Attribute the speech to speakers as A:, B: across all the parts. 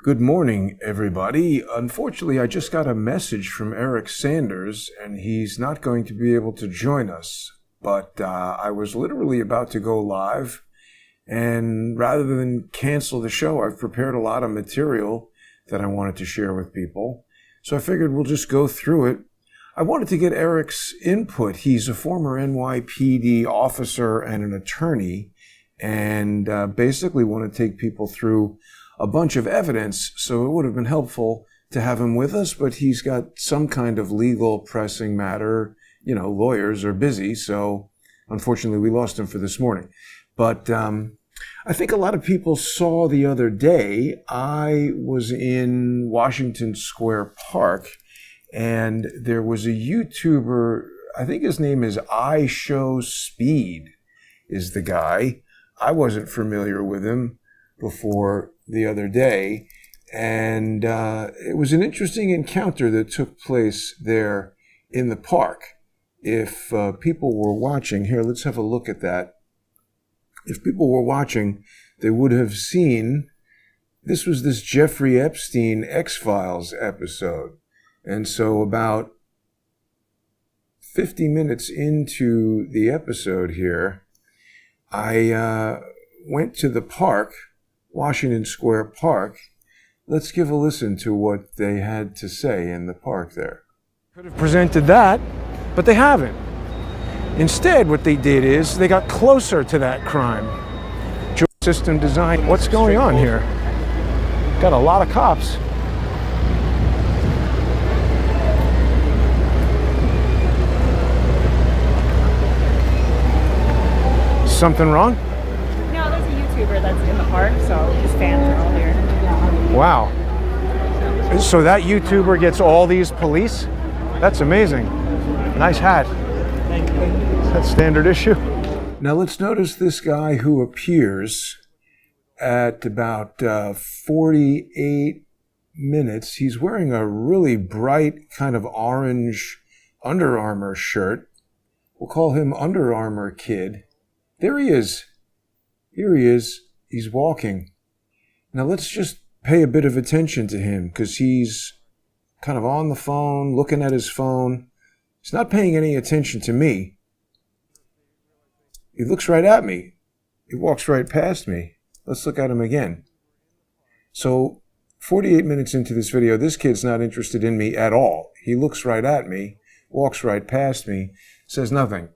A: Good morning, everybody. Unfortunately, I just got a message from Eric Sanders, and he's not going to be able to join us. But I was literally about to go live, and rather than cancel the show, I've prepared a lot of material that I wanted to share with people. So I figured we'll just go through it. I wanted to get Eric's input. He's a former NYPD officer and an attorney, and basically want to take people through a bunch of evidence, so it would have been helpful to have him with us, but he's got some kind of legal pressing matter. You know, lawyers are busy, so unfortunately we lost him for this morning. But I think a lot of people saw the other day, I was in Washington Square Park, and there was a YouTuber, I think his name is I Show Speed, is the guy. I wasn't familiar with him before the other day, and it was an interesting encounter that took place there in the park. If people were watching, here, let's have a look at that. If people were watching, they would have seen this was this Jeffrey Epstein X-Files episode. And so about 50 minutes into the episode here, I went to the park, Washington Square Park. Let's give a listen to what they had to say in the park there.
B: Could have presented that, but they haven't. Instead, what they did is they got closer to that crime. System design. What's going on here? Got a lot of cops. Something wrong?
C: No, there's a YouTuber that's in the park, so his fans are all here.
B: Wow. So that YouTuber gets all these police? That's amazing. Nice hat. Is that standard issue?
A: Now let's notice this guy who appears at about 48 minutes. He's wearing a really bright kind of orange Under Armour shirt. We'll call him Under Armour Kid. There he is. Here he is. He's walking. Now let's just pay a bit of attention to him because he's kind of on the phone, looking at his phone. He's not paying any attention to me. He looks right at me. He walks right past me. Let's look at him again. So 48 minutes into this video, this kid's not interested in me at all. He looks right at me, walks right past me, says nothing.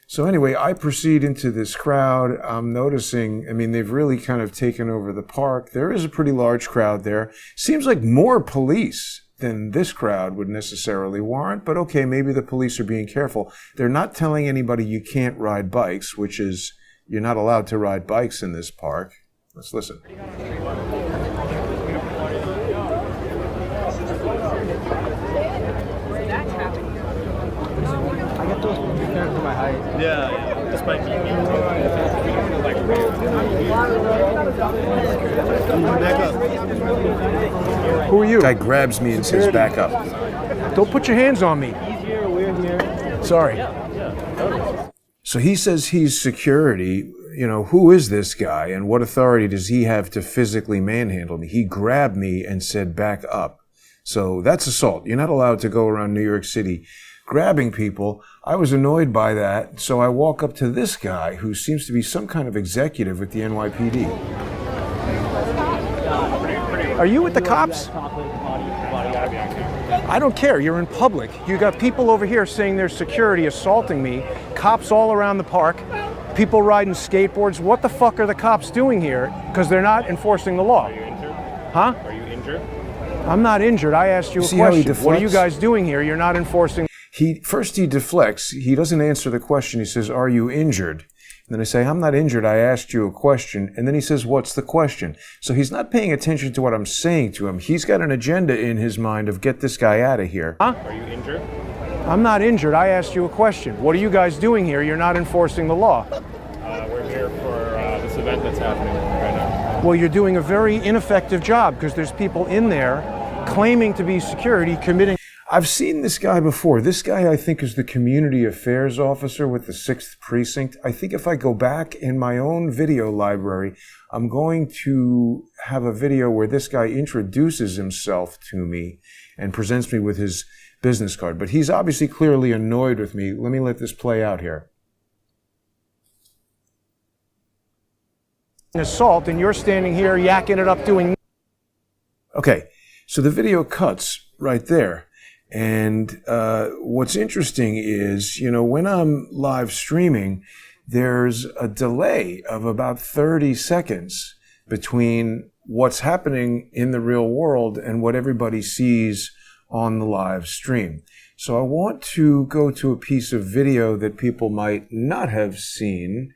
A: So anyway, I proceed into this crowd. I'm noticing, I mean, they've really kind of taken over the park. There is a pretty large crowd there. Seems like more police than this crowd would necessarily warrant, but okay, maybe the police are being careful. They're not telling anybody you can't ride bikes, which is, you're not allowed to ride bikes in this park. Let's listen.
D: Yeah, this might be me. Back up.
B: Who are you?
A: Guy grabs me and says, back up.
B: Don't put your hands on me.
D: He's here, we're here.
B: Sorry.
A: So he says he's security. You know, who is this guy and what authority does he have to physically manhandle me? He grabbed me and said, back up. So that's assault. You're not allowed to go around New York City grabbing people. I was annoyed by that, so I walk up to this guy who seems to be some kind of executive with the NYPD.
B: Are you with the cops? I don't care. You're in public. You got people over here saying there's security assaulting me, cops all around the park, people riding skateboards. What the fuck are the cops doing here? Because they're not enforcing the law.
D: Are you injured?
B: Huh?
D: Are you injured?
B: I'm not injured. I asked you a
A: See how he
B: question. What are you
A: deflects?
B: guys doing here? You're not enforcing.
A: First he deflects. He doesn't answer the question. He says, are you injured? And then I say, I'm not injured. I asked you a question. And then he says, what's the question? So he's not paying attention to what I'm saying to him. He's got an agenda in his mind of get this guy out of here.
B: Huh?
D: Are you injured?
B: I'm not injured. I asked you a question. What are you guys doing here? You're not enforcing the law.
D: We're here for this event that's happening right now.
B: Well, you're doing a very ineffective job because there's people in there claiming to be security committing.
A: I've seen this guy before. This guy, I think, is the community affairs officer with the 6th Precinct. I think if I go back in my own video library, I'm going to have a video where this guy introduces himself to me and presents me with his business card. But he's obviously clearly annoyed with me. Let me let this play out here.
B: Assault, and you're standing here yakking it up doing.
A: Okay, so the video cuts right there. And what's interesting is, when I'm live streaming, there's a delay of about 30 seconds between what's happening in the real world and what everybody sees on the live stream. So I want to go to a piece of video that people might not have seen,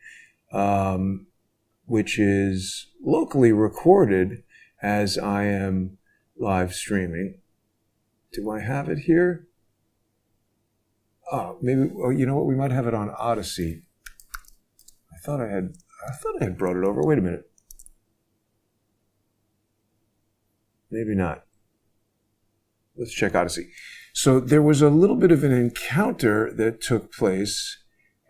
A: which is locally recorded as I am live streaming. Do I have it here? Oh, maybe. Oh, you know what? We might have it on Odyssey. I thought I had brought it over. Wait a minute. Maybe not. Let's check Odyssey. So there was a little bit of an encounter that took place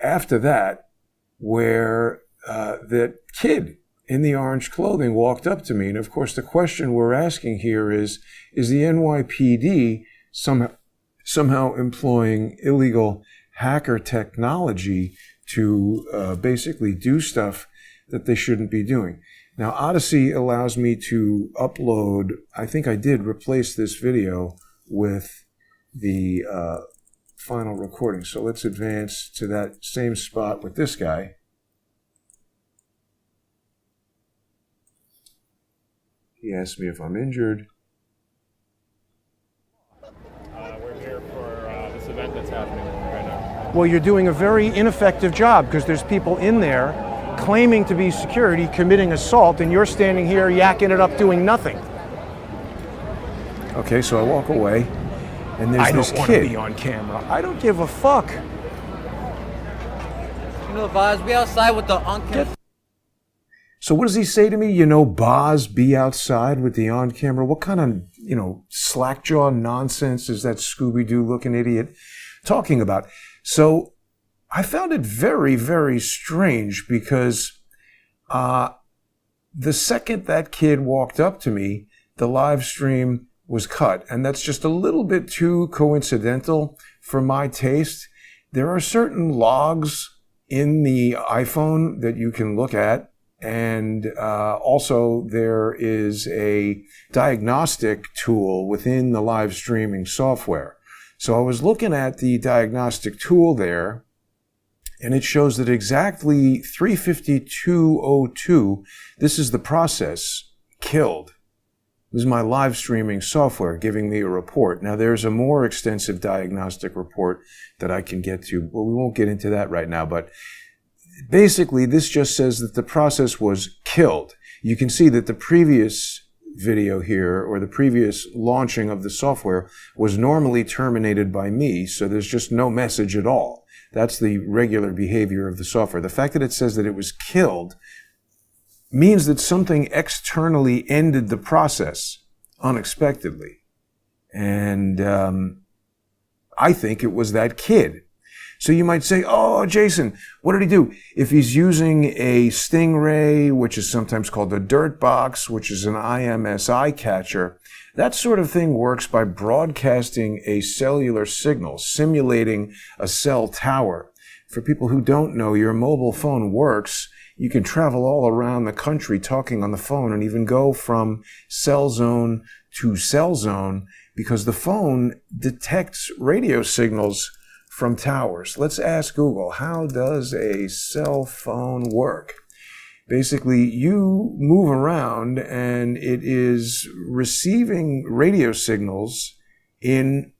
A: after that, where that kid in the orange clothing walked up to me. And of course, the question we're asking here is the NYPD somehow employing illegal hacker technology to basically do stuff that they shouldn't be doing? Now, Odyssey allows me to upload, I think I did replace this video with the final recording. So let's advance to that same spot with this guy. He asked me if I'm injured.
D: We're here for this event that's happening right now.
B: Well, you're doing a very ineffective job because there's people in there claiming to be security committing assault, and you're standing here yakking it up doing nothing.
A: Okay, so I walk away, and there's this kid.
B: I don't want to be on camera. I don't give a fuck.
E: You know the vibes. Be outside with the on-camera.
A: So what does he say to me? Boz, be outside with the on-camera. What kind of, slack-jaw nonsense is that Scooby-Doo looking idiot talking about? So I found it very, very strange because the second that kid walked up to me, the live stream was cut. And that's just a little bit too coincidental for my taste. There are certain logs in the iPhone that you can look at. And also there is a diagnostic tool within the live streaming software. So I was looking at the diagnostic tool there, and it shows that exactly 352:02, this is the process, killed. This is my live streaming software giving me a report. Now there's a more extensive diagnostic report that I can get to, but we won't get into that right now. But basically, this just says that the process was killed. You can see that the previous video here, or the previous launching of the software, was normally terminated by me, so there's just no message at all. That's the regular behavior of the software. The fact that it says that it was killed means that something externally ended the process unexpectedly. And I think it was that kid. So you might say, oh, Jason, what did he do? If he's using a Stingray, which is sometimes called a dirt box, which is an IMSI catcher, that sort of thing works by broadcasting a cellular signal, simulating a cell tower. For people who don't know, your mobile phone works. You can travel all around the country talking on the phone and even go from cell zone to cell zone because the phone detects radio signals from towers. Let's ask Google, how does a cell phone work? Basically, you move around and it is receiving radio signals in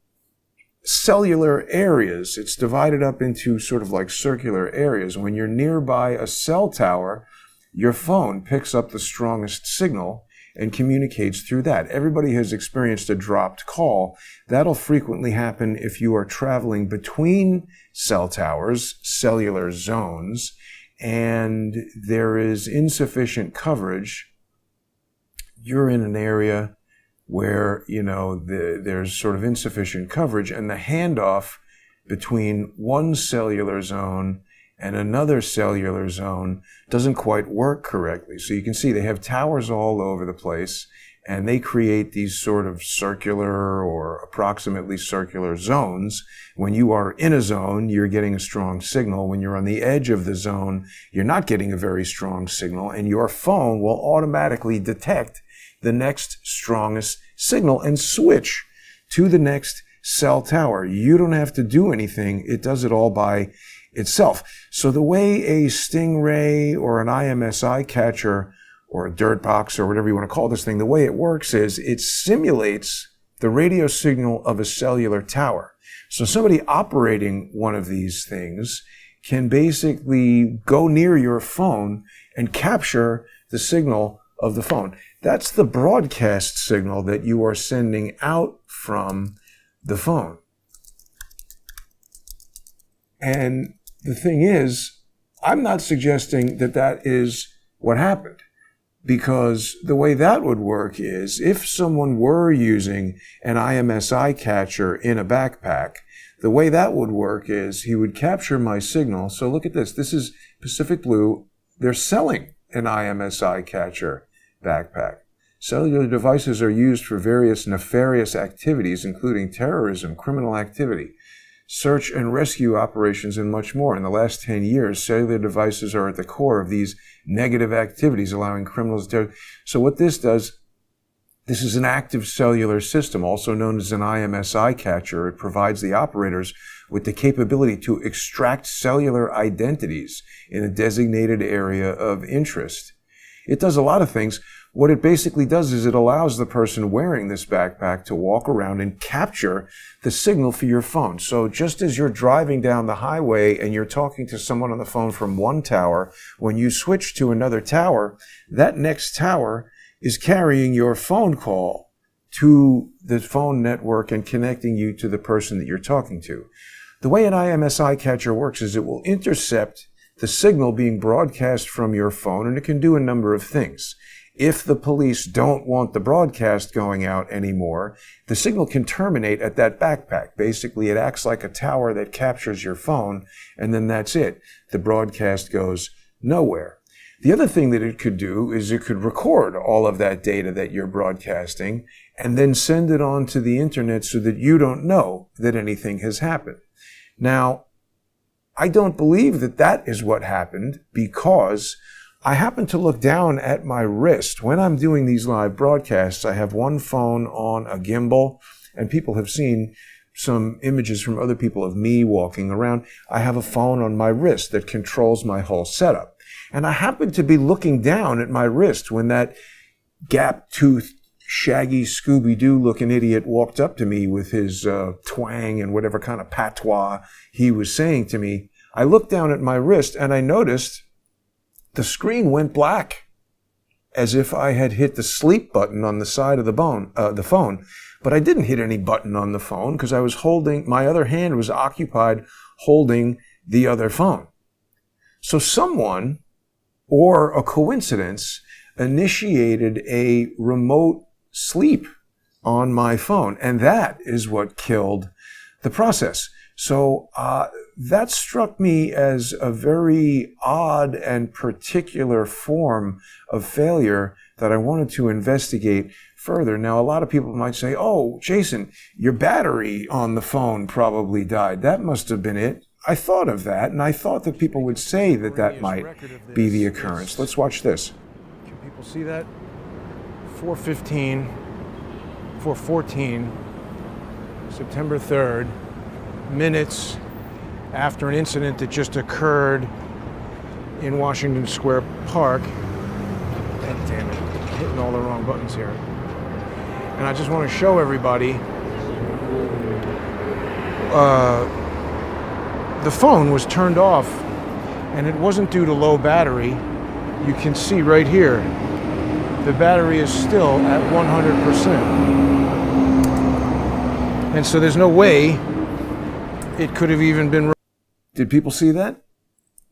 A: cellular areas. It's divided up into sort of like circular areas. When you're nearby a cell tower, your phone picks up the strongest signal and communicates through that. Everybody has experienced a dropped call. That'll frequently happen if you are traveling between cell towers, cellular zones, and there is insufficient coverage. You're in an area where, there's sort of insufficient coverage, and the handoff between one cellular zone and another cellular zone doesn't quite work correctly. So you can see they have towers all over the place, and they create these sort of circular or approximately circular zones. When you are in a zone, you're getting a strong signal. When you're on the edge of the zone, you're not getting a very strong signal, and your phone will automatically detect the next strongest signal and switch to the next cell tower. You don't have to do anything. It does it all by itself. So the way a Stingray or an IMSI catcher or a dirt box or whatever you want to call this thing, the way it works is it simulates the radio signal of a cellular tower. So somebody operating one of these things can basically go near your phone and capture the signal of the phone. That's the broadcast signal that you are sending out from the phone. And the thing is, I'm not suggesting that that is what happened. Because the way that would work is if someone were using an IMSI catcher in a backpack, the way that would work is he would capture my signal. So look at this. This is Pacific Blue. They're selling an IMSI catcher backpack. Cellular devices are used for various nefarious activities, including terrorism, criminal activity, search and rescue operations, and much more. In the last 10 years, cellular devices are at the core of these negative activities, allowing criminals to... So what this does, this is an active cellular system, also known as an IMSI catcher. It provides the operators with the capability to extract cellular identities in a designated area of interest. It does a lot of things. What it basically does is it allows the person wearing this backpack to walk around and capture the signal for your phone. So just as you're driving down the highway and you're talking to someone on the phone from one tower, when you switch to another tower, that next tower is carrying your phone call to the phone network and connecting you to the person that you're talking to. The way an IMSI catcher works is it will intercept the signal being broadcast from your phone, and it can do a number of things. If the police don't want the broadcast going out anymore, the signal can terminate at that backpack. Basically, it acts like a tower that captures your phone, and then that's it. The broadcast goes nowhere. The other thing that it could do is it could record all of that data that you're broadcasting and then send it on to the internet so that you don't know that anything has happened. Now, I don't believe that that is what happened, because I happen to look down at my wrist. When I'm doing these live broadcasts, I have one phone on a gimbal, and people have seen some images from other people of me walking around. I have a phone on my wrist that controls my whole setup. And I happen to be looking down at my wrist when that gap-toothed, shaggy Scooby-Doo looking idiot walked up to me with his twang and whatever kind of patois he was saying to me. I looked down at my wrist and I noticed the screen went black, as if I had hit the sleep button on the side of the phone. But I didn't hit any button on the phone because I was holding, my other hand was occupied holding the other phone. So someone, or a coincidence, initiated a remote sleep on my phone, and that is what killed the process. So that struck me as a very odd and particular form of failure that I wanted to investigate further. Now, a lot of people might say, oh, Jason, your battery on the phone probably died. That must have been it. I thought of that, and I thought that people would say that that might be the occurrence. Let's watch this.
B: Can people see that? 4:15, 4:14, September 3rd, minutes after an incident that just occurred in Washington Square Park. God damn it, I'm hitting all the wrong buttons here. And I just want to show everybody the phone was turned off, and it wasn't due to low battery. You can see right here, the battery is still at 100%. And so there's no way it could have even been...
A: Did people see that?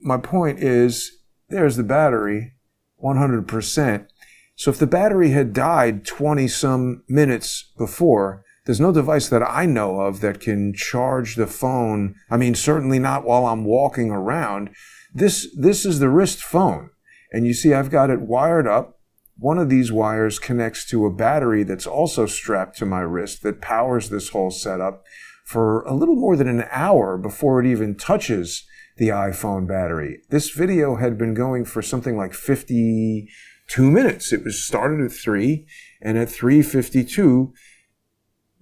A: My point is, there's the battery, 100%. So if the battery had died 20 some minutes before, there's no device that I know of that can charge the phone. I mean, certainly not while I'm walking around. This is the wrist phone. And you see, I've got it wired up. One of these wires connects to a battery that's also strapped to my wrist that powers this whole setup for a little more than an hour before it even touches the iPhone battery. This video had been going for something like 52 minutes. It was started at 3, and at 3:52,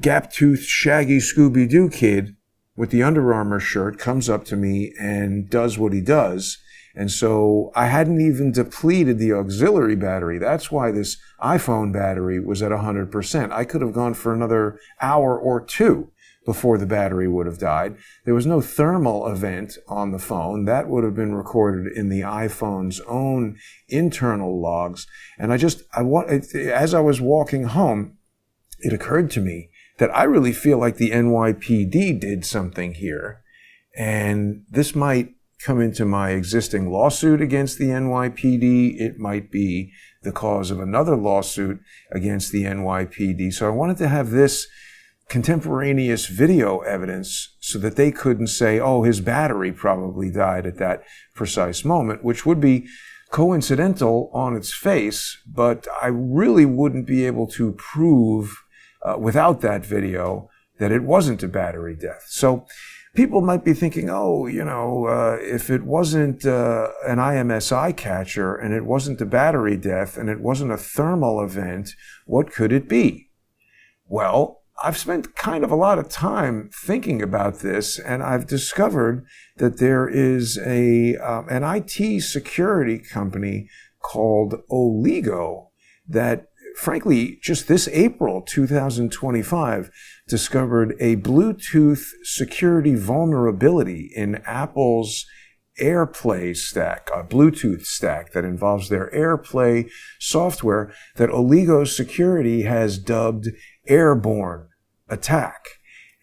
A: gap-toothed, shaggy Scooby-Doo kid with the Under Armour shirt comes up to me and does what he does. And so I hadn't even depleted the auxiliary battery. That's why this iPhone battery was at 100%. I could have gone for another hour or two before the battery would have died. There was no thermal event on the phone. That would have been recorded in the iPhone's own internal logs. And as I was walking home, it occurred to me that I really feel like the NYPD did something here. And this might come into my existing lawsuit against the NYPD. It might be the cause of another lawsuit against the NYPD. So I wanted to have this contemporaneous video evidence so that they couldn't say, oh, his battery probably died at that precise moment, which would be coincidental on its face, but I really wouldn't be able to prove without that video that it wasn't a battery death. So people might be thinking, oh, if it wasn't an IMSI catcher and it wasn't a battery death and it wasn't a thermal event, what could it be? Well, I've spent kind of a lot of time thinking about this, and I've discovered that there is an IT security company called Oligo that, frankly, just this April 2025, discovered a Bluetooth security vulnerability in Apple's AirPlay stack, a Bluetooth stack that involves their AirPlay software that Oligo Security has dubbed Airborne attack.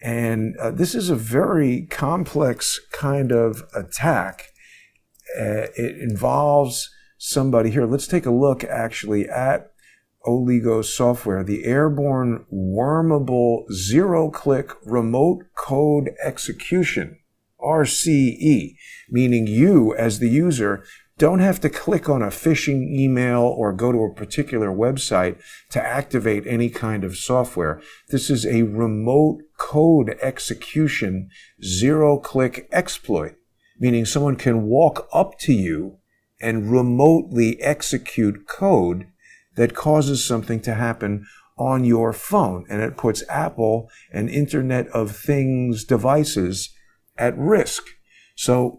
A: And this is a very complex kind of attack. It involves somebody here. Let's take a look actually at Oligo software, the Airborne Wormable Zero-Click Remote Code Execution, RCE, meaning you as the user don't have to click on a phishing email or go to a particular website to activate any kind of software. This is a remote code execution zero-click exploit, meaning someone can walk up to you and remotely execute code that causes something to happen on your phone. And it puts Apple and Internet of Things devices at risk. So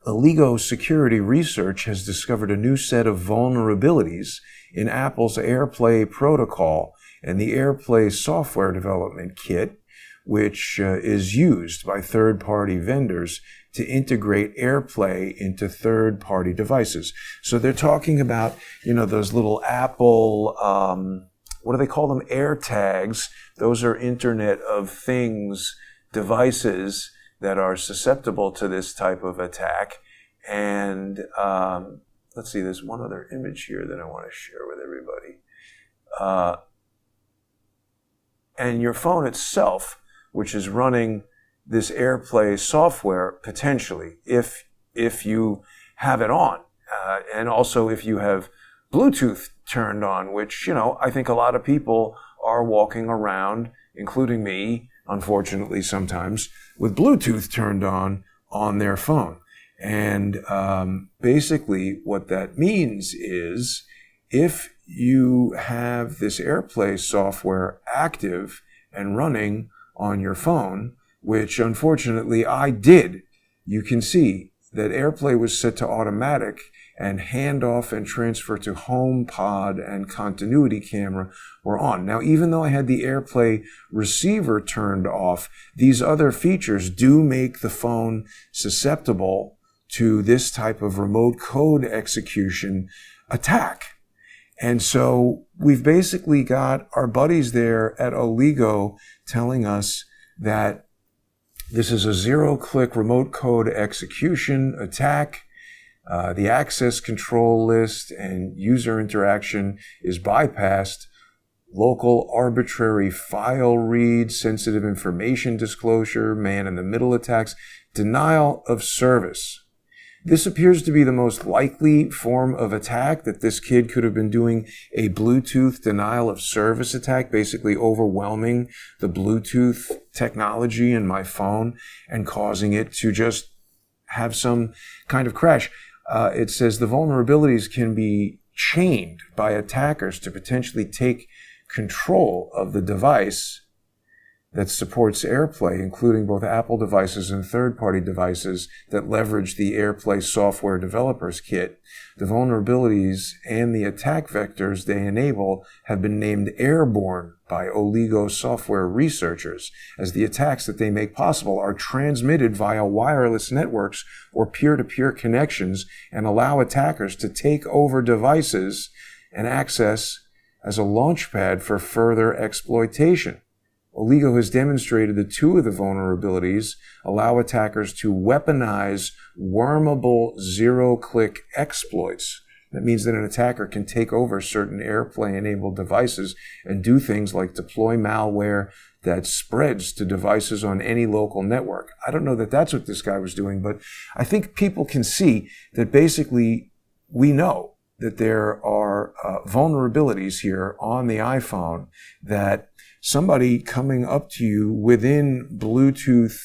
A: Oligo Security Research has discovered a new set of vulnerabilities in Apple's AirPlay protocol and the AirPlay software development kit, which is used by third-party vendors to integrate AirPlay into third-party devices. So they're talking about, those little Apple, what do they call them? AirTags. Those are Internet of Things devices that are susceptible to this type of attack. And let's see, there's one other image here that I want to share with everybody. And your phone itself, which is running this AirPlay software, potentially, if you have it on, and also if you have Bluetooth turned on, which, I think a lot of people are walking around, including me, unfortunately sometimes, with Bluetooth turned on their phone. And basically what that means is if you have this AirPlay software active and running on your phone, which unfortunately I did, you can see that AirPlay was set to automatic and handoff and transfer to HomePod and continuity camera were on. Now, even though I had the AirPlay receiver turned off, these other features do make the phone susceptible to this type of remote code execution attack. And so we've basically got our buddies there at Oligo telling us that this is a zero-click remote code execution attack The access control list and user interaction is bypassed. Local arbitrary file read, sensitive information disclosure, man-in-the-middle attacks, denial of service. This appears to be the most likely form of attack, that this kid could have been doing a Bluetooth denial of service attack, basically overwhelming the Bluetooth technology in my phone and causing it to just have some kind of crash. It says the vulnerabilities can be chained by attackers to potentially take control of the device that supports AirPlay, including both Apple devices and third-party devices that leverage the AirPlay software developers kit. The vulnerabilities and the attack vectors they enable have been named Airborne by Oligo software researchers, as the attacks that they make possible are transmitted via wireless networks or peer-to-peer connections and allow attackers to take over devices and access as a launchpad for further exploitation. Oligo has demonstrated that two of the vulnerabilities allow attackers to weaponize wormable zero-click exploits. That means that an attacker can take over certain AirPlay-enabled devices and do things like deploy malware that spreads to devices on any local network. I don't know that that's what this guy was doing, but I think people can see that basically we know that there are vulnerabilities here on the iPhone that somebody coming up to you within Bluetooth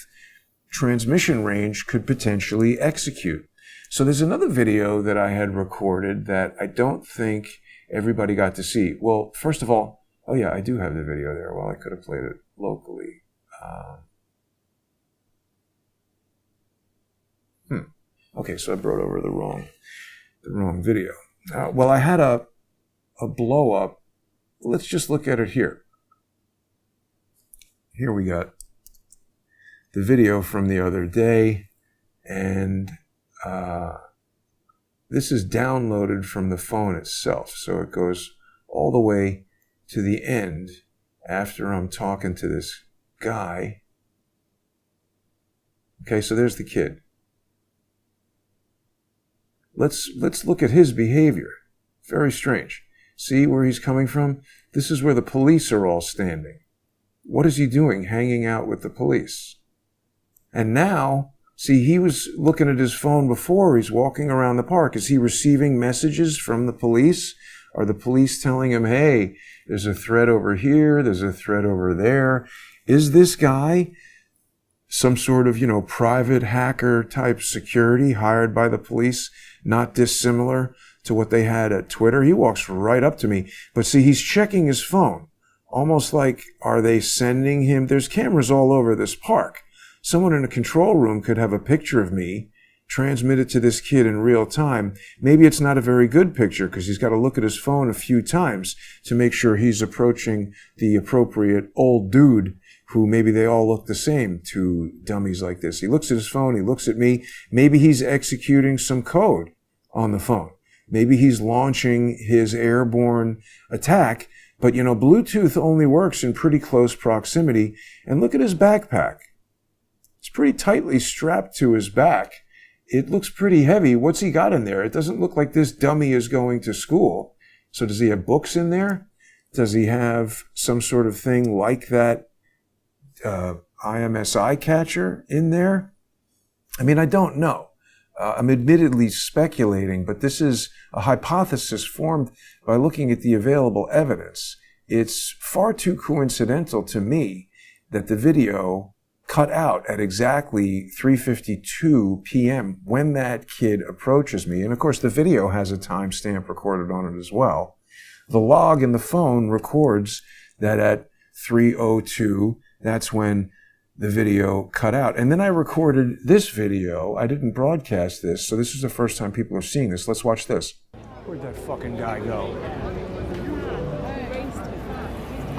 A: transmission range could potentially execute. So there's another video that I had recorded that I don't think everybody got to see. Well, first of all, oh yeah, I do have the video there. Well, I could have played it locally. Okay, so I brought over the wrong video. Well, I had a blow up. Let's just look at it here. Here we got the video from the other day, and this is downloaded from the phone itself. So it goes all the way to the end after I'm talking to this guy. Okay, so there's the kid. Let's look at his behavior. Very strange. See where he's coming from? This is where the police are all standing. What is he doing hanging out with the police? And now, see, he was looking at his phone before. He's walking around the park. Is he receiving messages from the police? Are the police telling him, hey, there's a threat over here, there's a threat over there? Is this guy some sort of, private hacker type security hired by the police, not dissimilar to what they had at Twitter? He walks right up to me. But see, he's checking his phone. Almost like, are they sending him? There's cameras all over this park. Someone in a control room could have a picture of me, transmit it to this kid in real time. Maybe it's not a very good picture because he's got to look at his phone a few times to make sure he's approaching the appropriate old dude who maybe they all look the same to dummies like this. He looks at his phone, he looks at me. Maybe he's executing some code on the phone. Maybe he's launching his airborne attack. But, Bluetooth only works in pretty close proximity. And look at his backpack. It's pretty tightly strapped to his back. It looks pretty heavy. What's he got in there? It doesn't look like this dummy is going to school. So does he have books in there? Does he have some sort of thing like that IMSI catcher in there? I mean, I don't know. I'm admittedly speculating, but this is a hypothesis formed by looking at the available evidence. It's far too coincidental to me that the video cut out at exactly 3:52 p.m. when that kid approaches me. And of course, the video has a timestamp recorded on it as well. The log in the phone records that at 3:02, that's when the video cut out. And then I recorded this video. I didn't broadcast this, so this is the first time people are seeing this. Let's watch this.
B: Where'd that fucking guy go?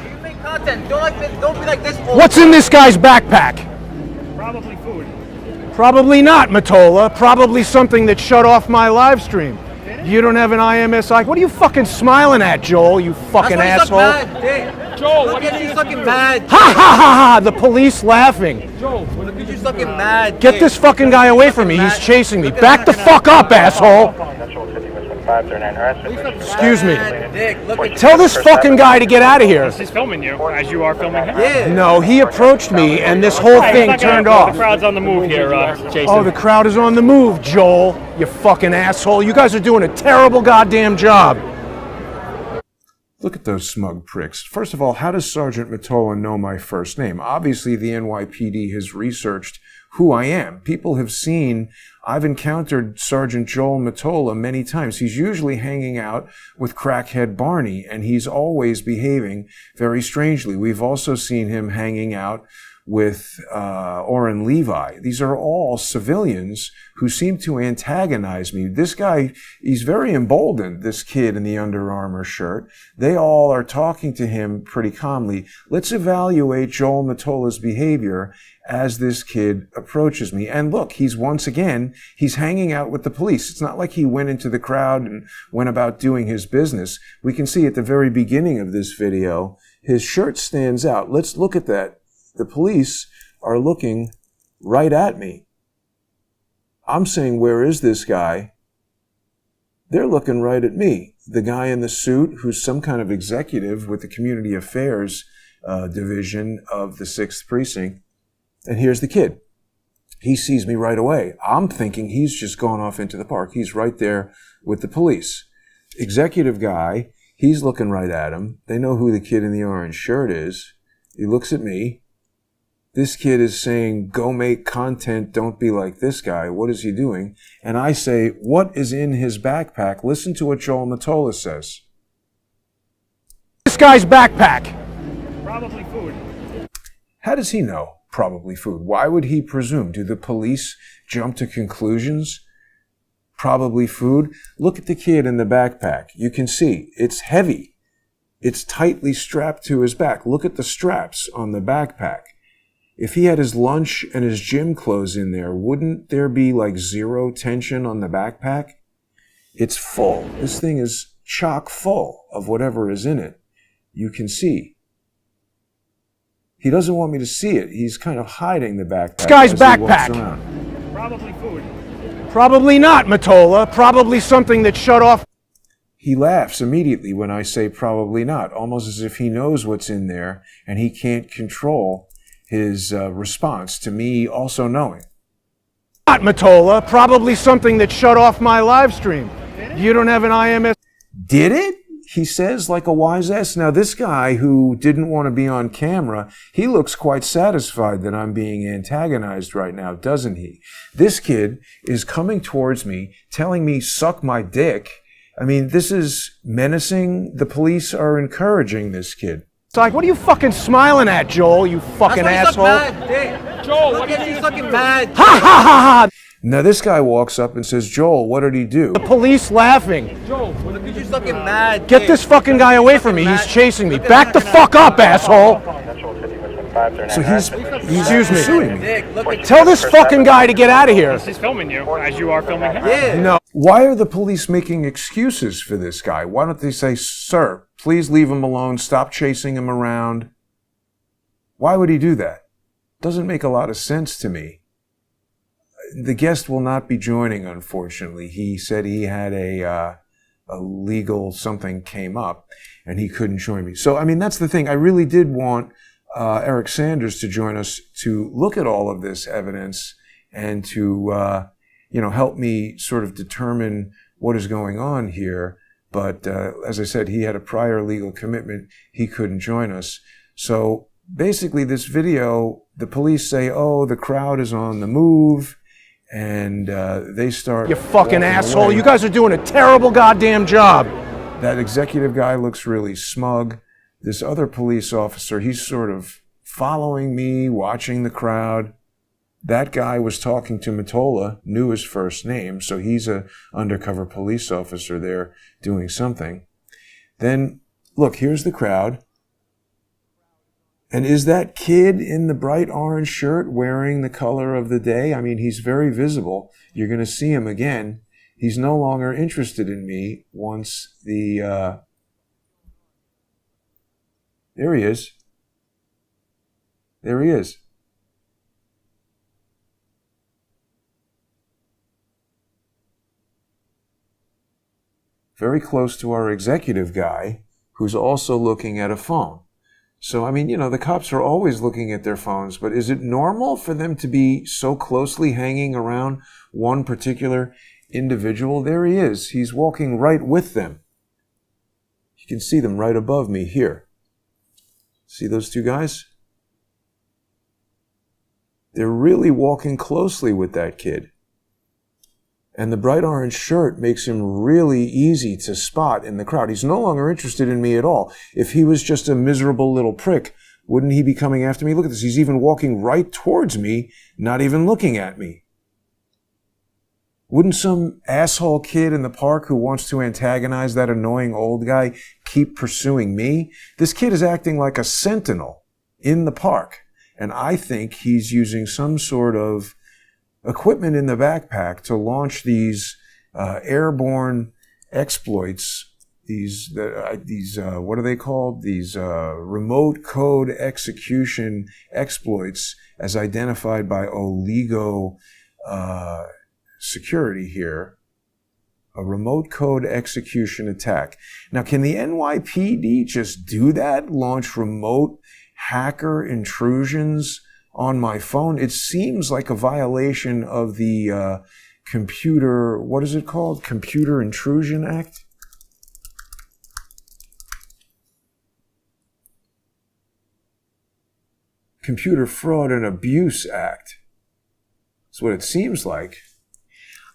E: You make content. Don't be like this.
B: What's in this guy's backpack?
D: Probably food.
B: Probably not, Matola. Probably something that shut off my live stream.
D: Did
B: You don't have an IMSI? What are you fucking smiling at, Joel, you fucking
E: That's
B: asshole?
E: why you suck mad, Dick.
D: Joel,
E: Look
D: what did
E: at
D: you
E: you
D: do?
E: sucking mad.
B: Ha ha ha ha! The police laughing.
D: Joel,
E: Look at you sucking mad.
B: Get
E: Dick.
B: this fucking guy away from me. He's chasing me. Back the fuck up, asshole! Excuse me.
E: Dick, look at
B: Tell this fucking guy to get out of here.
D: he's filming you as you are filming him.
E: Yeah.
B: No, he approached me and this whole
D: Hey,
B: thing
D: it's not gonna-
B: turned
D: The
B: off.
D: crowd's on the move here, Jason.
B: Oh, the crowd is on the move, Joel. You fucking asshole. You guys are doing a terrible goddamn job.
A: Look at those smug pricks. First of all, how does Sergeant Mottola know my first name? Obviously, the NYPD has researched who I am. People have seen, I've encountered Sergeant Joel Mottola many times. He's usually hanging out with crackhead Barney, and he's always behaving very strangely. We've also seen him hanging out with Orrin Levi. These are all civilians who seem to antagonize me. This guy, he's very emboldened, this kid in the Under Armour shirt. They all are talking to him pretty calmly. Let's evaluate Joel Mottola's behavior as this kid approaches me. And look, he's hanging out with the police. It's not like he went into the crowd and went about doing his business. We can see at the very beginning of this video, his shirt stands out. Let's look at that. The police are looking right at me. I'm saying, where is this guy? They're looking right at me. The guy in the suit, who's some kind of executive with the Community Affairs Division of the 6th Precinct. And here's the kid. He sees me right away. I'm thinking he's just gone off into the park. He's right there with the police. Executive guy, he's looking right at him. They know who the kid in the orange shirt is. He looks at me. This kid is saying, go make content, don't be like this guy. What is he doing? And I say, what is in his backpack? Listen to what Joel Mottola says.
B: This guy's backpack.
D: Probably food.
A: How does he know? Probably food. Why would he presume? Do the police jump to conclusions? Probably food. Look at the kid in the backpack. You can see it's heavy. It's tightly strapped to his back. Look at the straps on the backpack. If he had his lunch and his gym clothes in there, wouldn't there be like zero tension on the backpack? It's full. This thing is chock full of whatever is in it. You can see. He doesn't want me to see it. He's kind of hiding the backpack.
B: This guy's
A: as he walks
B: backpack.
A: around.
D: Probably food.
B: Probably not, Mottola. Probably something that shut off.
A: He laughs immediately when I say probably not, almost as if he knows what's in there and he can't control his response to me also knowing.
B: Not, Mottola. Probably something that shut off my live stream. You don't have an IMS.
A: Did it? He says like a wise ass. Now this guy who didn't want to be on camera, he looks quite satisfied that I'm being antagonized right now, doesn't he? This kid is coming towards me, telling me suck my dick. I mean, this is menacing. The police are encouraging this kid.
B: It's like, what are you fucking smiling at, Joel, you fucking
E: That's
B: asshole?
E: why you suck mad, Dick.
D: Joel,
E: Look
D: what did
E: at
D: you
E: you
D: do?
E: sucking mad.
B: Ha ha ha ha!
A: Now this guy walks up and says, Joel, what did he do?
B: The police laughing.
D: Joel,
E: Look at you sucking mad.
B: Get
E: Dick.
B: this fucking guy away from me. He's chasing me. Back the fuck up, asshole!
A: So he's
B: Excuse me.
A: pursuing me.
E: Dick, look at
B: Tell this fucking guy to get out of here.
D: he's filming you as you are filming him.
E: Yeah.
B: No.
A: Why are the police making excuses for this guy? Why don't they say, sir, please leave him alone, stop chasing him around? Why would he do that? Doesn't make a lot of sense to me. The guest will not be joining, unfortunately. He said he had a legal something came up and he couldn't join me. So, I mean, that's the thing. I really did want Eric Sanders to join us to look at all of this evidence and to, help me sort of determine what is going on here. But as I said, he had a prior legal commitment. He couldn't join us. So basically this video, the police say, oh, the crowd is on the move. And they start...
B: You fucking
A: walking
B: asshole.
A: away.
B: You guys are doing a terrible goddamn job.
A: That executive guy looks really smug. This other police officer, he's sort of following me, watching the crowd. That guy was talking to Mottola, knew his first name, so he's a undercover police officer there doing something. Then, look, here's the crowd. And is that kid in the bright orange shirt wearing the color of the day? I mean, he's very visible. You're going to see him again He's no longer interested in me once the... There he is. There he is. Very close to our executive guy, who's also looking at a phone. So, I mean, the cops are always looking at their phones, but is it normal for them to be so closely hanging around one particular individual? There he is. He's walking right with them. You can see them right above me here. See those two guys? They're really walking closely with that kid. And the bright orange shirt makes him really easy to spot in the crowd. He's no longer interested in me at all. If he was just a miserable little prick, wouldn't he be coming after me? Look at this. He's even walking right towards me, not even looking at me. Wouldn't some asshole kid in the park who wants to antagonize that annoying old guy keep pursuing me? This kid is acting like a sentinel in the park. And I think he's using some sort of equipment in the backpack to launch these airborne exploits, these what are they called? These remote code execution exploits as identified by Oligo security here. A remote code execution attack. Now, can the NYPD just do that? Launch remote hacker intrusions on my phone? It seems like a violation of the computer, what is it called? Computer Intrusion Act? Computer Fraud and Abuse Act. That's what it seems like.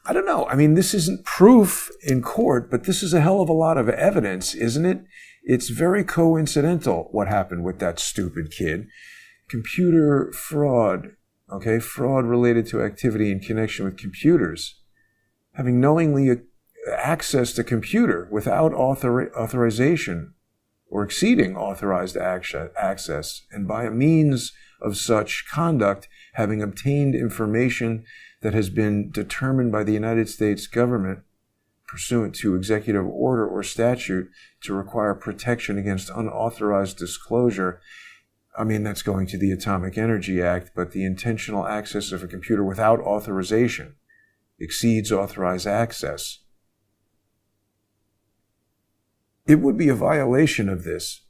A: I don't know. I mean, this isn't proof in court, but this is a hell of a lot of evidence, isn't it? It's very coincidental what happened with that stupid kid. Computer fraud, okay? Fraud related to activity in connection with computers. Having knowingly access to computer without authorization or exceeding authorized access, and by a means of such conduct, having obtained information that has been determined by the United States government pursuant to executive order or statute to require protection against unauthorized disclosure. I mean, that's going to the Atomic Energy Act, but the intentional access of a computer without authorization exceeds authorized access. It would be a violation of this.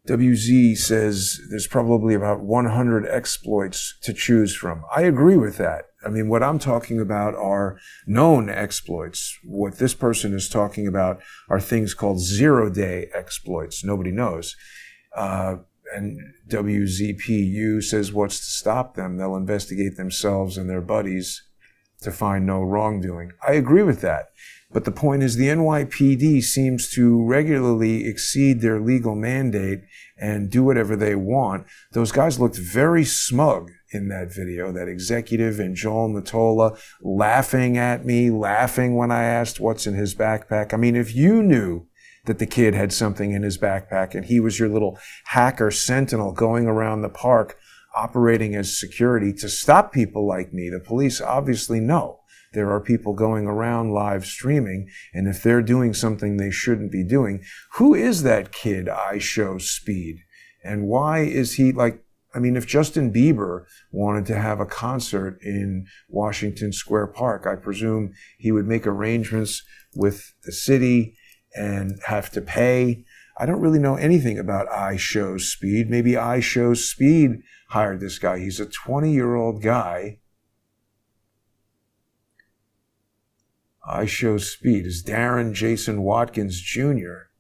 A: WZ says there's probably about 100 exploits to choose from. I agree with that. I mean, what I'm talking about are known exploits. What this person is talking about are things called zero-day exploits. Nobody knows. And WZPU says what's to stop them? They'll investigate themselves and their buddies to find no wrongdoing. I agree with that. But the point is the NYPD seems to regularly exceed their legal mandate and do whatever they want. Those guys looked very smug in that video, that executive and Joel Natola laughing at me, laughing when I asked what's in his backpack. I mean, if you knew that the kid had something in his backpack and he was your little hacker sentinel going around the park operating as security to stop people like me, the police obviously know. There are people going around live streaming, and if they're doing something they shouldn't be doing, who is that kid I show speed? And why is he like, I mean, if Justin Bieber wanted to have a concert in Washington Square Park, I presume he would make arrangements with the city and have to pay. I don't really know anything about I Show Speed. Maybe I Show Speed hired this guy. He's a 20-year-old guy. I Show Speed is Darren Jason Watkins Jr.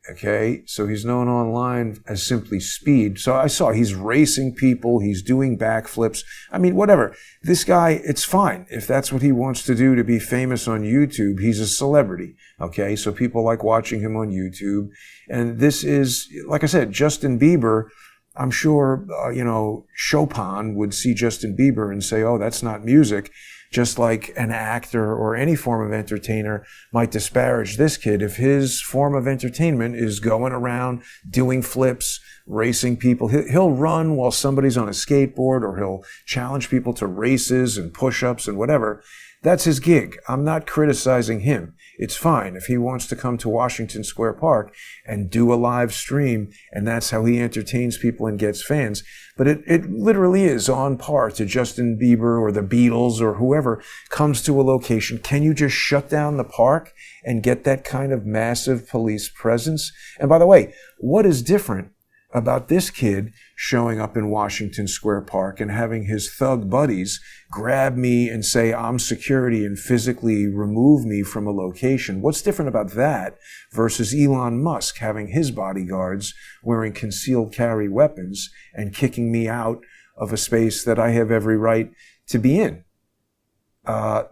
A: Okay, so he's known online as simply Speed. So I saw he's racing people, he's doing backflips. I mean, whatever. This guy, it's fine. If that's what he wants to do to be famous on YouTube, he's a celebrity. Okay, so people like watching him on YouTube. And this is, like I said, Justin Bieber. I'm sure, Chopin would see Justin Bieber and say, oh, that's not music.
B: just like an actor or any form of entertainer might disparage this kid if his form of entertainment is going around doing flips, racing people. He'll run while somebody's on a skateboard, or he'll challenge people to races and push-ups and whatever. That's his gig. I'm not criticizing him. It's fine if he wants to come to Washington Square Park and do a live stream, and that's how he entertains people and gets fans. But it literally is on par to Justin Bieber or the Beatles or whoever comes to a location. Can you just shut down the park and get that kind of massive police presence? And by the way, what is different about this kid showing up in Washington Square Park and having his thug buddies grab me and say I'm security and physically remove me from a location? What's different about that versus Elon Musk having his bodyguards wearing concealed carry weapons and kicking me out of a space that I have every right to be in?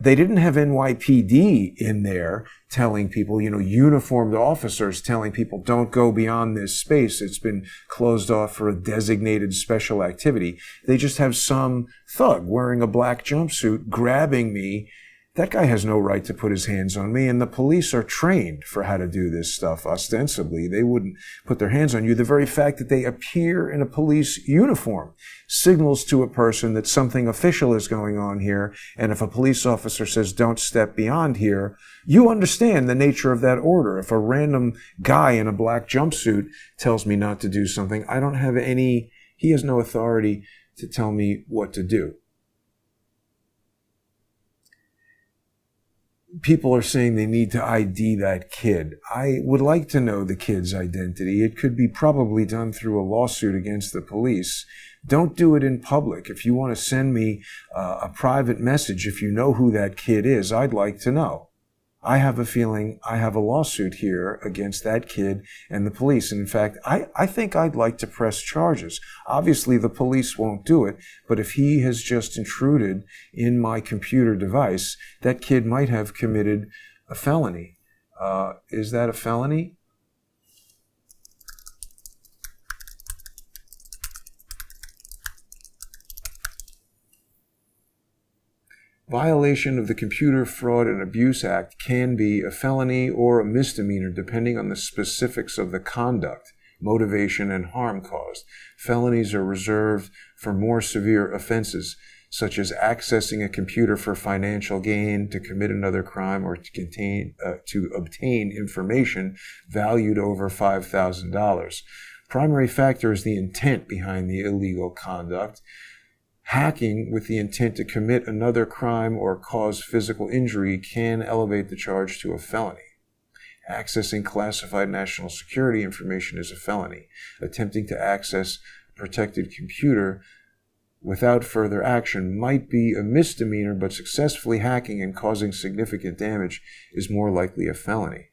B: They didn't have NYPD in there telling people, uniformed officers telling people don't go beyond this space. It's been closed off for a designated special activity. They just have some thug wearing a black jumpsuit grabbing me. That guy has no right to put his hands on me, and the police are trained for how to do this stuff. Ostensibly, they wouldn't put their hands on you. The very fact that they appear in a police uniform signals to a person that something official is going on here, and if a police officer says don't step beyond here, you understand the nature of that order. If a random guy in a black jumpsuit tells me not to do something, he has no authority to tell me what to do. People are saying they need to ID that kid. I would like to know the kid's identity. It could be probably done through a lawsuit against the police. Don't do it in public. If you want to send me a private message, if you know who that kid is, I'd like to know. I have a feeling I have a lawsuit here against that kid and the police. And in fact, I think I'd like to press charges. Obviously, the police won't do it, but if he has just intruded in my computer device, that kid might have committed a felony. Is that a felony? Violation of the Computer Fraud and Abuse Act can be a felony or a misdemeanor depending on the specifics of the conduct, motivation, and harm caused. Felonies are reserved for more severe offenses, such as accessing a computer for financial gain, to commit another crime, or to obtain information valued over $5,000. Primary factor is the intent behind the illegal conduct. Hacking with the intent to commit another crime or cause physical injury can elevate the charge to a felony. Accessing classified national security information is a felony. Attempting to access a protected computer without further action might be a misdemeanor, but successfully hacking and causing significant damage is more likely a felony.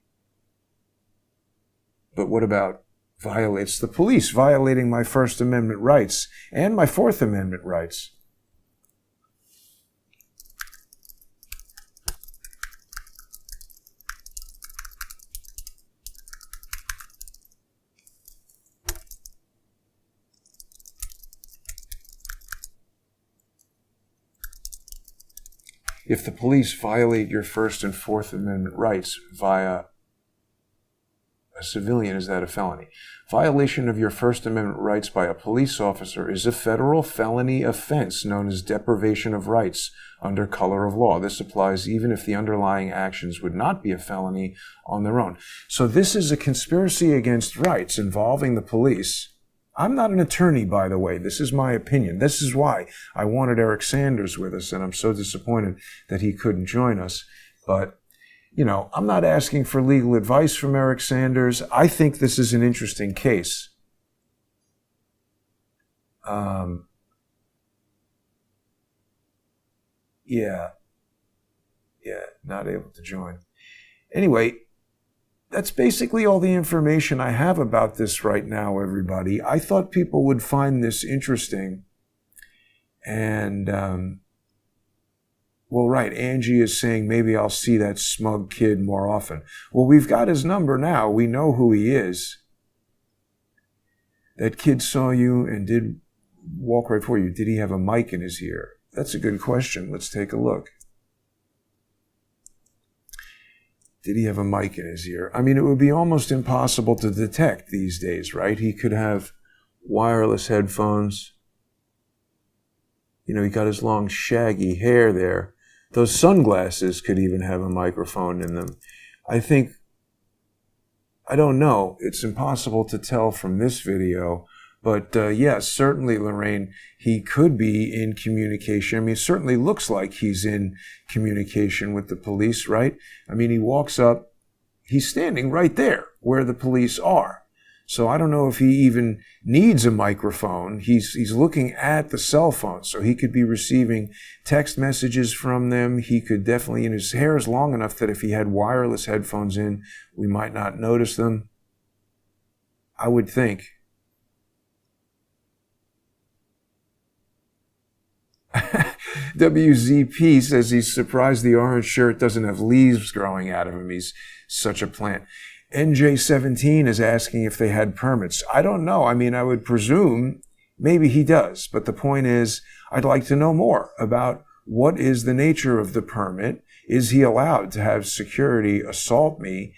B: But what about violates the police violating my First Amendment rights and my Fourth Amendment rights? If the police violate your First and Fourth Amendment rights via a civilian, is that a felony? Violation of your First Amendment rights by a police officer is a federal felony offense known as deprivation of rights under color of law. This applies even if the underlying actions would not be a felony on their own. So this is a conspiracy against rights involving the police. I'm not an attorney, by the way. This is my opinion. This is why I wanted Eric Sanders with us, and I'm so disappointed that he couldn't join us. But I'm not asking for legal advice from Eric Sanders. I think this is an interesting case. Not able to join. Anyway, that's basically all the information I have about this right now, everybody. I thought people would find this interesting. And, well, right, Angie is saying maybe I'll see that smug kid more often. Well, we've got his number now. We know who he is. That kid saw you and did walk right for you. Did he have a mic in his ear? That's a good question. Let's take a look.
A: Did he have a mic in his ear? I mean, it would be almost impossible to detect these days, right? He could have wireless headphones. You know, he got his long shaggy hair there. Those sunglasses could even have a microphone in them. I don't know. It's impossible to tell from this video. But yes, certainly, Lorraine, he could be in communication. I mean, it certainly looks like he's in communication with the police, right? I mean, he walks up, he's standing right there where the police are. So I don't know if he even needs a microphone. He's looking at the cell phone, so he could be receiving text messages from them. He could definitely, and his hair is long enough that if he had wireless headphones in, we might not notice them. I would think. WZP says he's surprised the orange shirt doesn't have leaves growing out of him. He's such a plant. NJ17 is asking if they had permits. I don't know. I mean, I would presume maybe he does. But the point is, I'd like to know more about what is the nature of the permit. Is he allowed to have security assault me?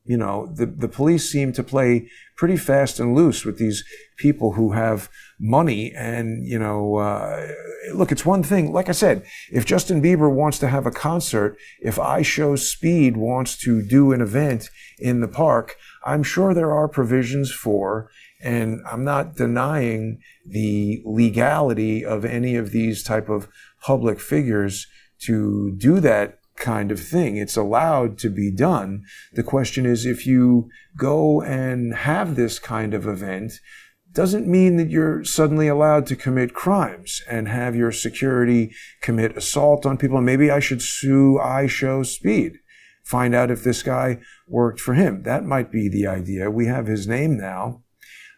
A: You know, the police seem to play pretty fast and loose with these people who have money. And, you know, look, it's one thing. Like I said, if Justin Bieber wants to have a concert, if I Show Speed wants to do an event in the park, I'm sure there are provisions for, and I'm not denying the legality of any of these type of public figures to do that kind of thing. It's allowed to be done. The question is, if you go and have this kind of event, doesn't mean that you're suddenly allowed to commit crimes and have your security commit assault on people. Maybe I should sue I Show Speed. Find out if this guy worked for him. That might be the idea. We have his name now.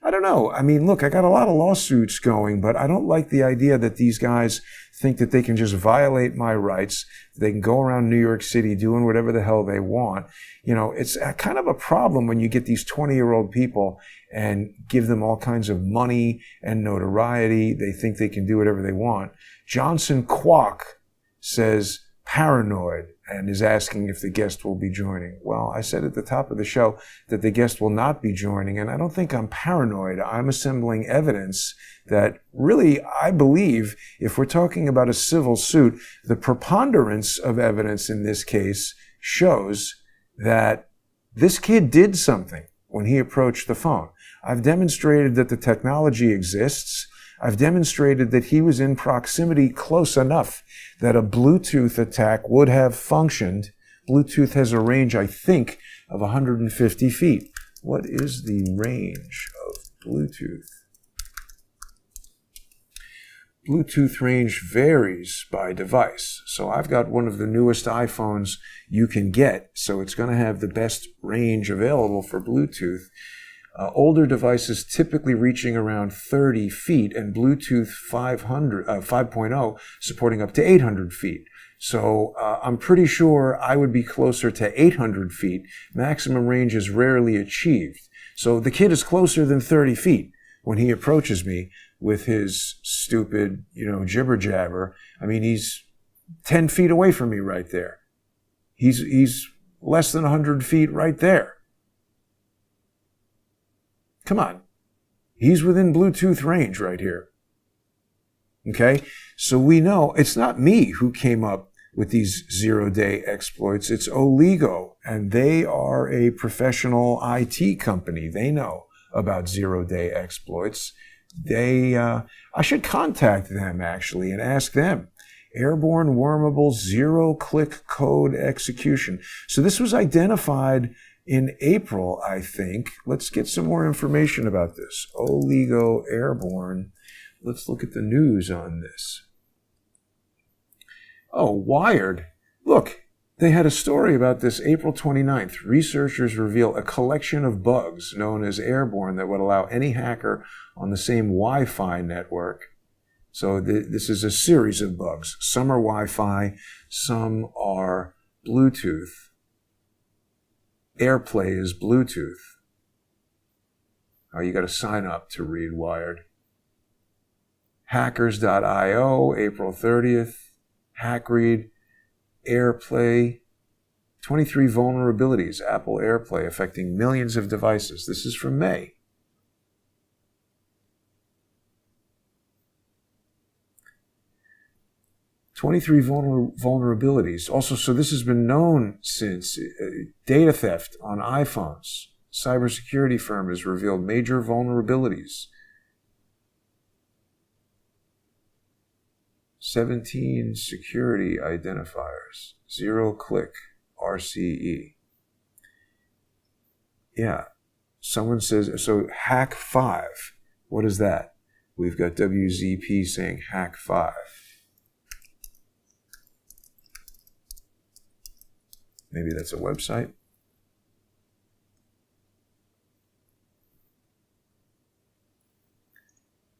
A: I don't know. I mean, look, I got a lot of lawsuits going, but I don't like the idea that these guys think that they can just violate my rights. They can go around New York City doing whatever the hell they want. You know, it's kind of a problem when you get these 20-year-old people and give them all kinds of money and notoriety. They think they can do whatever they want. Johnson Kwok says paranoid and is asking if the guest will be joining. Well, I said at the top of the show that the guest will not be joining, and I don't think I'm paranoid. I'm assembling evidence that really, I believe, if we're talking about a civil suit, the preponderance of evidence in this case shows that this kid did something when he approached the phone. I've demonstrated that the technology exists. I've demonstrated that he was in proximity close enough that a Bluetooth attack would have functioned. Bluetooth has a range, I think, of 150 feet. What is the range of Bluetooth? Bluetooth range varies by device. So I've got one of the newest iPhones you can get, so it's going to have the best range available for Bluetooth. Older devices typically reaching around 30 feet, and Bluetooth 5.0 supporting up to 800 feet. So I'm pretty sure I would be closer to 800 feet. Maximum range is rarely achieved. So the kid is closer than 30 feet when he approaches me with his stupid, jibber jabber. I mean, he's 10 feet away from me right there. He's less than 100 feet right there. Come on. He's within Bluetooth range right here. Okay? So we know it's not me who came up with these zero-day exploits. It's Oligo, and they are a professional IT company. They know about zero-day exploits. I should contact them, actually, and ask them. Airborne wormable zero-click code execution. So this was identified in April, I think. Let's get some more information about this. Oligo Airborne. Let's look at the news on this. Oh, Wired. Look, they had a story about this April 29th. Researchers reveal a collection of bugs known as Airborne that would allow any hacker on the same Wi-Fi network. So this is a series of bugs. Some are Wi-Fi, some are Bluetooth. AirPlay is Bluetooth. Oh, you got to sign up to read Wired. Hackers.io, April 30th. HackRead, AirPlay, 23 vulnerabilities, Apple AirPlay affecting millions of devices. This is from May. "23 vulnerabilities." Also, so this has been known since. Data theft on iPhones. Cybersecurity firm has revealed major vulnerabilities. 17 security identifiers. Zero-click RCE. Yeah. Someone says, so Hack 5. What is that? We've got WZP saying Hack 5. Maybe that's a website.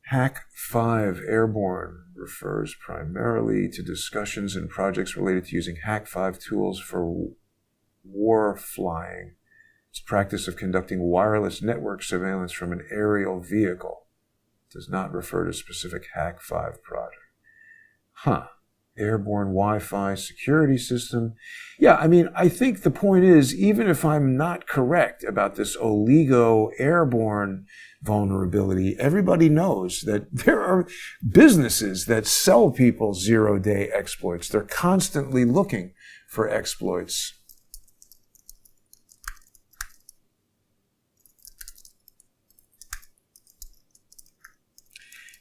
A: Hack 5 Airborne refers primarily to discussions and projects related to using Hack 5 tools for war flying. It's a practice of conducting wireless network surveillance from an aerial vehicle. It does not refer to a specific Hack 5 project. Airborne Wi-Fi security system. Yeah, I mean, I think the point is, even if I'm not correct about this Oligo Airborne vulnerability, everybody knows that there are businesses that sell people zero-day exploits. They're constantly looking for exploits.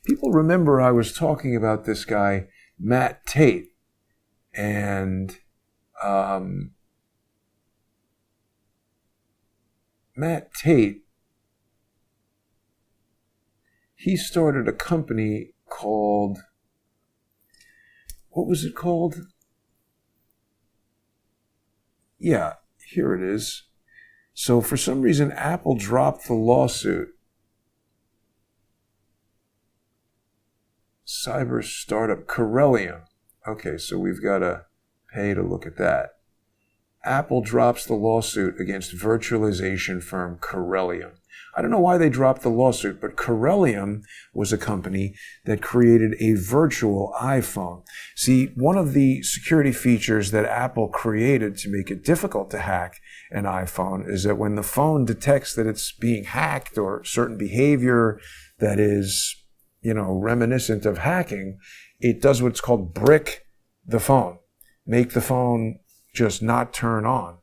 A: People remember I was talking about this guy, Matt Tate, and Matt Tate, he started a company called, what was it called? Yeah, here it is. So for some reason, Apple dropped the lawsuit. Cyber startup Corellium. Okay, so we've got to pay to look at that. Apple drops the lawsuit against virtualization firm Corellium. I don't know why they dropped the lawsuit, but Corellium was a company that created a virtual iPhone. See, one of the security features that Apple created to make it difficult to hack an iPhone is that when the phone detects that it's being hacked or certain behavior that is, reminiscent of hacking, it does what's called brick the phone, make the phone just not turn on.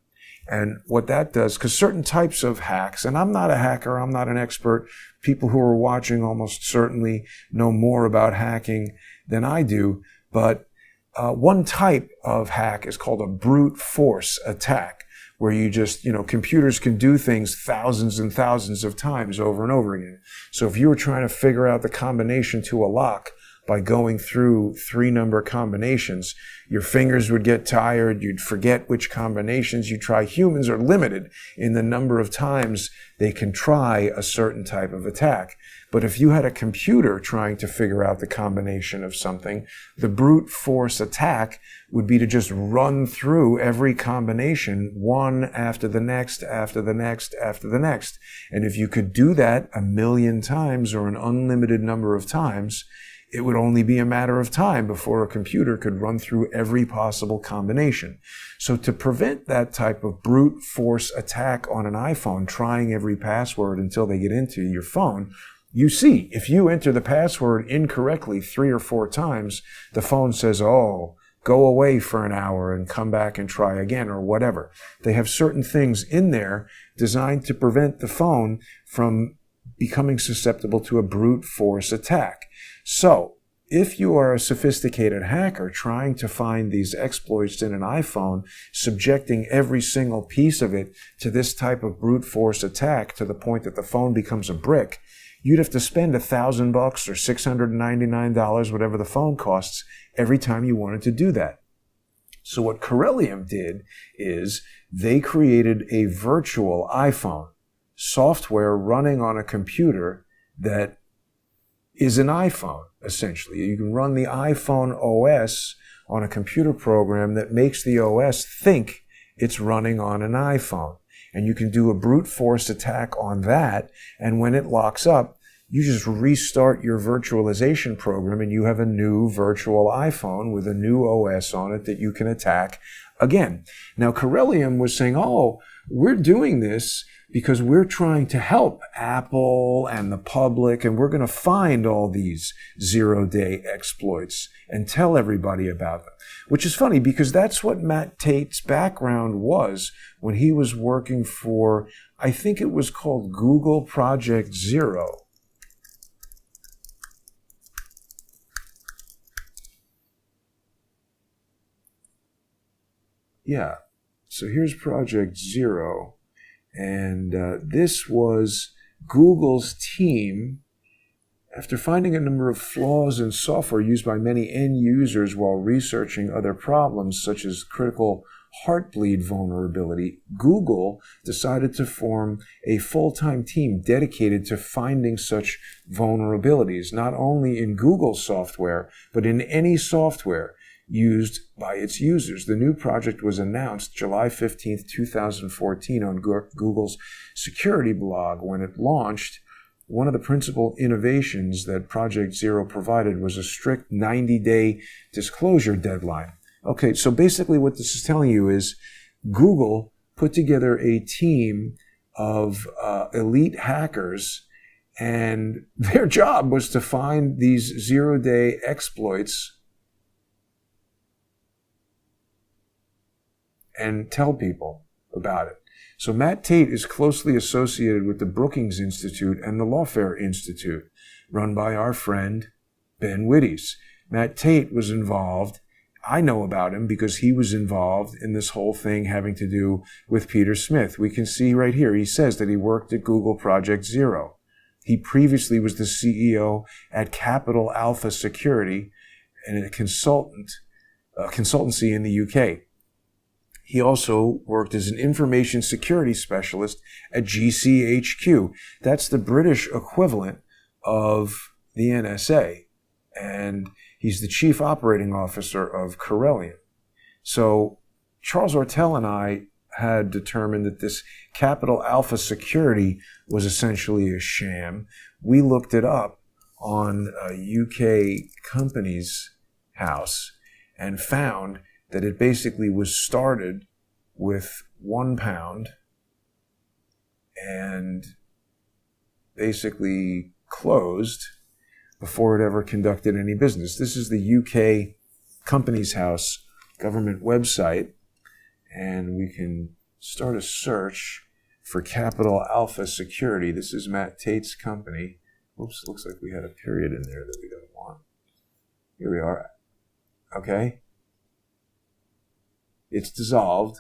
A: And what that does, because certain types of hacks, and I'm not a hacker, I'm not an expert, people who are watching almost certainly know more about hacking than I do, but one type of hack is called a brute force attack, where you just, computers can do things thousands and thousands of times over and over again. So if you were trying to figure out the combination to a lock by going through 3-number combinations, your fingers would get tired, you'd forget which combinations you try. Humans are limited in the number of times they can try a certain type of attack. But if you had a computer trying to figure out the combination of something, the brute force attack would be to just run through every combination, one after the next, after the next, after the next. And if you could do that 1,000,000 times or an unlimited number of times, it would only be a matter of time before a computer could run through every possible combination. So to prevent that type of brute force attack on an iPhone, trying every password until they get into your phone, you see, if you enter the password incorrectly 3 or 4 times, the phone says, oh, go away for an hour and come back and try again or whatever. They have certain things in there designed to prevent the phone from becoming susceptible to a brute force attack. So, if you are a sophisticated hacker trying to find these exploits in an iPhone, subjecting every single piece of it to this type of brute force attack to the point that the phone becomes a brick, you'd have to spend $1,000 or $699, whatever the phone costs, every time you wanted to do that. So what Corellium did is they created a virtual iPhone, software running on a computer that is an iPhone, essentially. You can run the iPhone OS on a computer program that makes the OS think it's running on an iPhone. And you can do a brute force attack on that, and when it locks up, you just restart your virtualization program and you have a new virtual iPhone with a new OS on it that you can attack again. Now, Corellium was saying, oh, we're doing this because we're trying to help Apple and the public, and we're going to find all these zero-day exploits and tell everybody about them. Which is funny because that's what Matt Tate's background was when he was working for, I think it was called Google Project Zero. Yeah, so here's Project Zero, and this was Google's team. After finding a number of flaws in software used by many end users while researching other problems, such as critical heartbleed vulnerability, Google decided to form a full-time team dedicated to finding such vulnerabilities, not only in Google software, but in any software used by its users. The new project was announced July 15th, 2014 on Google's security blog. When it launched, one of the principal innovations that Project Zero provided was a strict 90-day disclosure deadline. Okay, so basically what this is telling you is Google put together a team of elite hackers, and their job was to find these zero-day exploits and tell people about it. So Matt Tate is closely associated with the Brookings Institute and the Lawfare Institute, run by our friend Ben Wittes. Matt Tate was involved. I know about him because he was involved in this whole thing having to do with Peter Smith. We can see right here, he says that he worked at Google Project Zero. He previously was the CEO at Capital Alpha Security and a consultancy in the UK. He also worked as an information security specialist at GCHQ. That's the British equivalent of the NSA. And he's the chief operating officer of Corellium. So Charles Ortel and I had determined that this Capital Alpha Security was essentially a sham. We looked it up on a UK company's house and found that it basically was started with £1 and basically closed before it ever conducted any business. This is the UK Companies House government website, and we can start a search for Capital Alpha Security. This is Matt Tate's company. Oops, looks like we had a period in there that we don't want. Here we are. Okay. It's dissolved.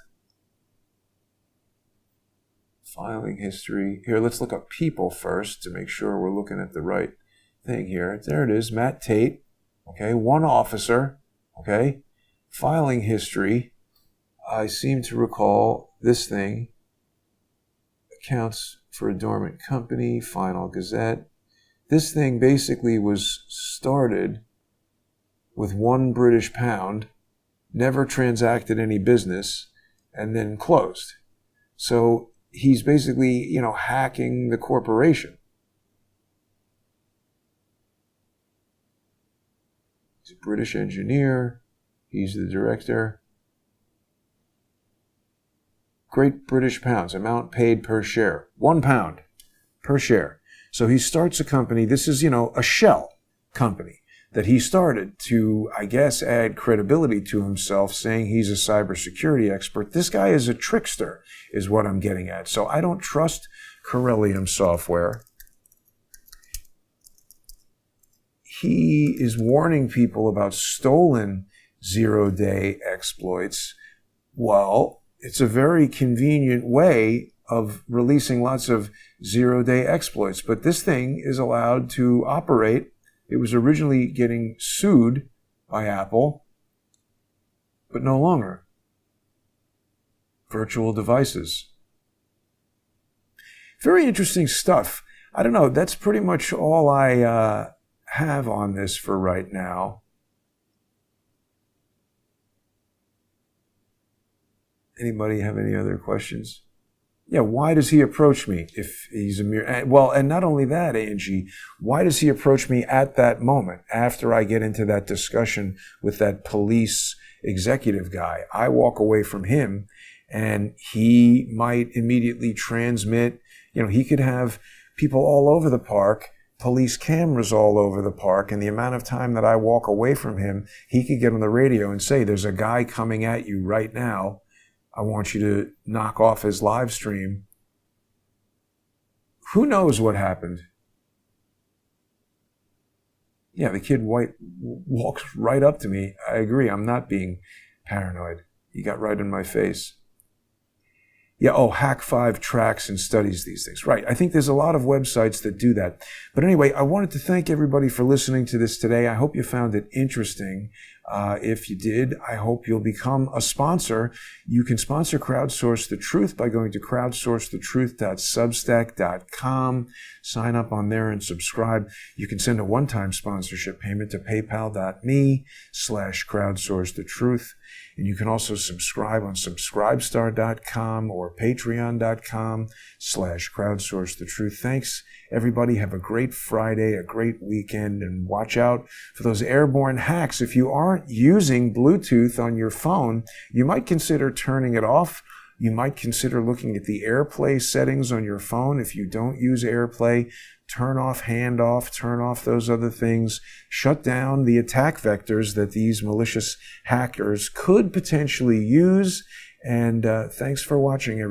A: Filing history. Here, let's look up people first to make sure we're looking at the right thing here. There it is, Matt Tate. Okay, one officer. Okay. Filing history. I seem to recall this thing. Accounts for a dormant company, Final Gazette. This thing basically was started with £1 never transacted any business, and then closed. So he's basically, hacking the corporation. He's a British engineer. He's the director. Great British pounds, amount paid per share. £1 per share. So he starts a company. This is, a shell company that he started to, I guess, add credibility to himself, saying he's a cybersecurity expert. This guy is a trickster, is what I'm getting at. So I don't trust Corellium software. He is warning people about stolen zero-day exploits. Well, it's a very convenient way of releasing lots of zero-day exploits, but this thing is allowed to operate. It was originally getting sued by Apple, but no longer. Virtual devices. Very interesting stuff. I don't know, that's pretty much all I have on this for right now. Anybody have any other questions? Yeah, why does he approach me if he's a mere... Well, and not only that, Angie, why does he approach me at that moment after I get into that discussion with that police executive guy? I walk away from him and he might immediately transmit, he could have people all over the park, police cameras all over the park, and the amount of time that I walk away from him, he could get on the radio and say, there's a guy coming at you right now. I want you to knock off his live stream. Who knows what happened? Yeah, the kid walks right up to me. I agree. I'm not being paranoid. He got right in my face. Yeah, Hack5 tracks and studies these things. Right. I think there's a lot of websites that do that. But anyway, I wanted to thank everybody for listening to this today. I hope you found it interesting. If you did, I hope you'll become a sponsor. You can sponsor Crowdsource the Truth by going to crowdsourcethetruth.substack.com. Sign up on there and subscribe. You can send a one-time sponsorship payment to paypal.me/crowdsourcethetruth. And you can also subscribe on subscribestar.com or patreon.com/crowdsourcethetruth. Thanks, everybody. Have a great Friday, a great weekend, and watch out for those airborne hacks. If you aren't using Bluetooth on your phone, you might consider turning it off. You might consider looking at the AirPlay settings on your phone. If you don't use AirPlay, turn off handoff, turn off those other things, shut down the attack vectors that these malicious hackers could potentially use. And thanks for watching, everybody.